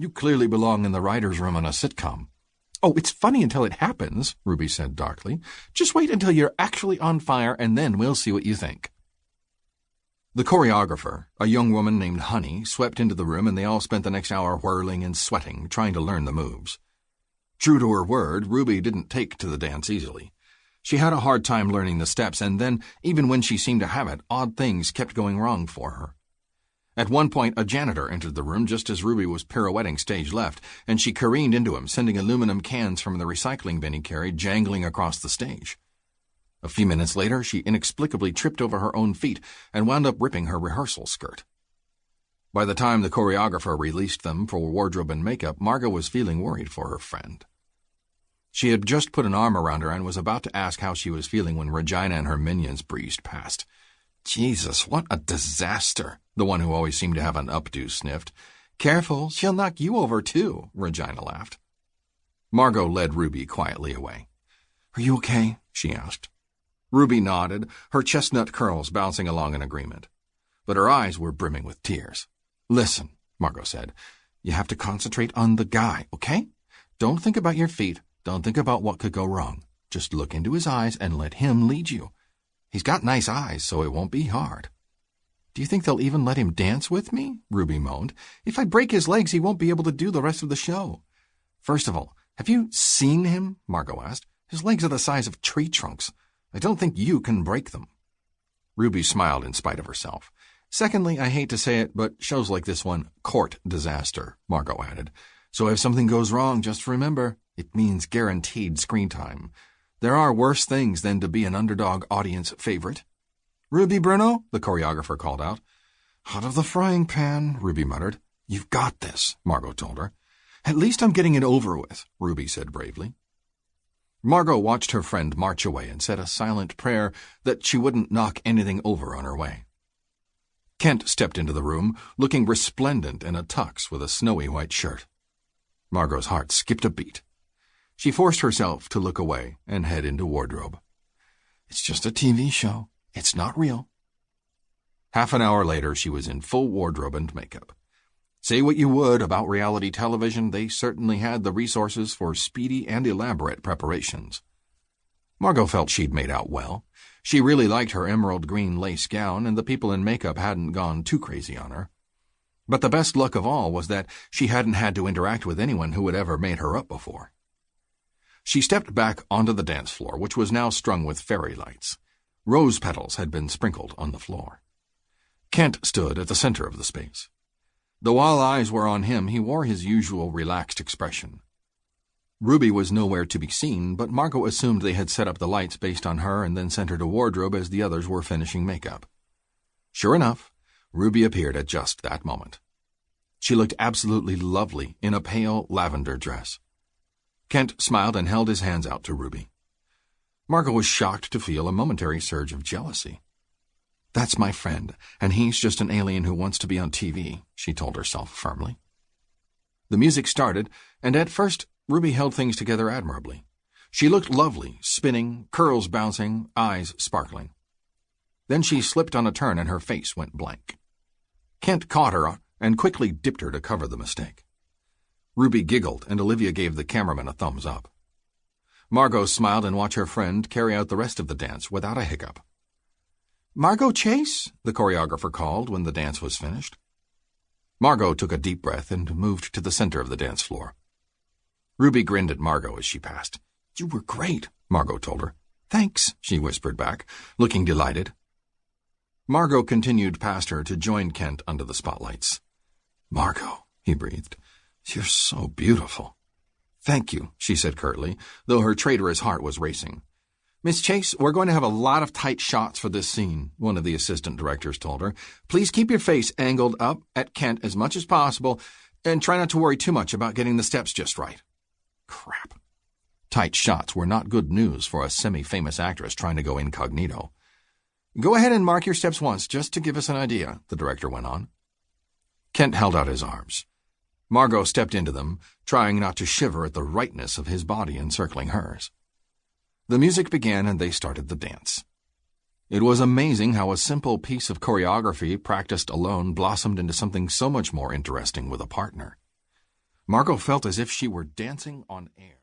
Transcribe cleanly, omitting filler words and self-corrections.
You clearly belong in the writer's room on a sitcom." "Oh, it's funny until it happens," Ruby said darkly. "Just wait until you're actually on fire, and then we'll see what you think." The choreographer, a young woman named Honey, swept into the room, and they all spent the next hour whirling and sweating, trying to learn the moves. True to her word, Ruby didn't take to the dance easily. She had a hard time learning the steps, and then, even when she seemed to have it, odd things kept going wrong for her. At one point, a janitor entered the room just as Ruby was pirouetting stage left, and she careened into him, sending aluminum cans from the recycling bin he carried jangling across the stage. A few minutes later, she inexplicably tripped over her own feet and wound up ripping her rehearsal skirt. By the time the choreographer released them for wardrobe and makeup, Margot was feeling worried for her friend. She had just put an arm around her and was about to ask how she was feeling when Regina and her minions breezed past. "Jesus, what a disaster," the one who always seemed to have an updo sniffed. "Careful, she'll knock you over, too," Regina laughed. Margot led Ruby quietly away. "Are you okay?" she asked. Ruby nodded, her chestnut curls bouncing along in agreement. But her eyes were brimming with tears. "Listen," Margot said, "you have to concentrate on the guy, okay? Don't think about your feet. Don't think about what could go wrong. Just look into his eyes and let him lead you. He's got nice eyes, so it won't be hard." "Do you think they'll even let him dance with me?" Ruby moaned. "If I break his legs, he won't be able to do the rest of the show." "First of all, have you seen him?" Margot asked. "His legs are the size of tree trunks. I don't think you can break them." Ruby smiled in spite of herself. "Secondly, I hate to say it, but shows like this one court disaster," Margot added. "So if something goes wrong, just remember, it means guaranteed screen time. There are worse things than to be an underdog audience favorite." "Ruby Bruno," the choreographer called out. "Out of the frying pan," Ruby muttered. "You've got this," Margot told her. "At least I'm getting it over with," Ruby said bravely. Margot watched her friend march away and said a silent prayer that she wouldn't knock anything over on her way. Kent stepped into the room, looking resplendent in a tux with a snowy white shirt. Margot's heart skipped a beat. She forced herself to look away and head into wardrobe. "It's just a TV show. It's not real." Half an hour later, she was in full wardrobe and makeup. Say what you would about reality television, they certainly had the resources for speedy and elaborate preparations. Margot felt she'd made out well. She really liked her emerald green lace gown, and the people in makeup hadn't gone too crazy on her. But the best luck of all was that she hadn't had to interact with anyone who had ever made her up before. She stepped back onto the dance floor, which was now strung with fairy lights. Rose petals had been sprinkled on the floor. Kent stood at the center of the space. Though all eyes were on him, he wore his usual relaxed expression. Ruby was nowhere to be seen, but Margot assumed they had set up the lights based on her and then sent her to wardrobe as the others were finishing makeup. Sure enough, Ruby appeared at just that moment. She looked absolutely lovely in a pale lavender dress. Kent smiled and held his hands out to Ruby. Margot was shocked to feel a momentary surge of jealousy. "That's my friend, and he's just an alien who wants to be on TV," she told herself firmly. The music started, and at first Ruby held things together admirably. She looked lovely, spinning, curls bouncing, eyes sparkling. Then she slipped on a turn and her face went blank. Kent caught her and quickly dipped her to cover the mistake. Ruby giggled, and Olivia gave the cameraman a thumbs up. Margot smiled and watched her friend carry out the rest of the dance without a hiccup. "Margot Chase," the choreographer called when the dance was finished. Margot took a deep breath and moved to the center of the dance floor. Ruby grinned at Margot as she passed. "You were great," Margot told her. "Thanks," she whispered back, looking delighted. Margot continued past her to join Kent under the spotlights. "Margot," he breathed, "you're so beautiful." "Thank you," she said curtly, though her traitorous heart was racing. "Miss Chase, we're going to have a lot of tight shots for this scene," one of the assistant directors told her. "Please keep your face angled up at Kent as much as possible, and try not to worry too much about getting the steps just right." Crap. Tight shots were not good news for a semi-famous actress trying to go incognito. "Go ahead and mark your steps once, just to give us an idea," the director went on. Kent held out his arms. Margot stepped into them, trying not to shiver at the rightness of his body encircling hers. The music began and they started the dance. It was amazing how a simple piece of choreography practiced alone blossomed into something so much more interesting with a partner. Margot felt as if she were dancing on air.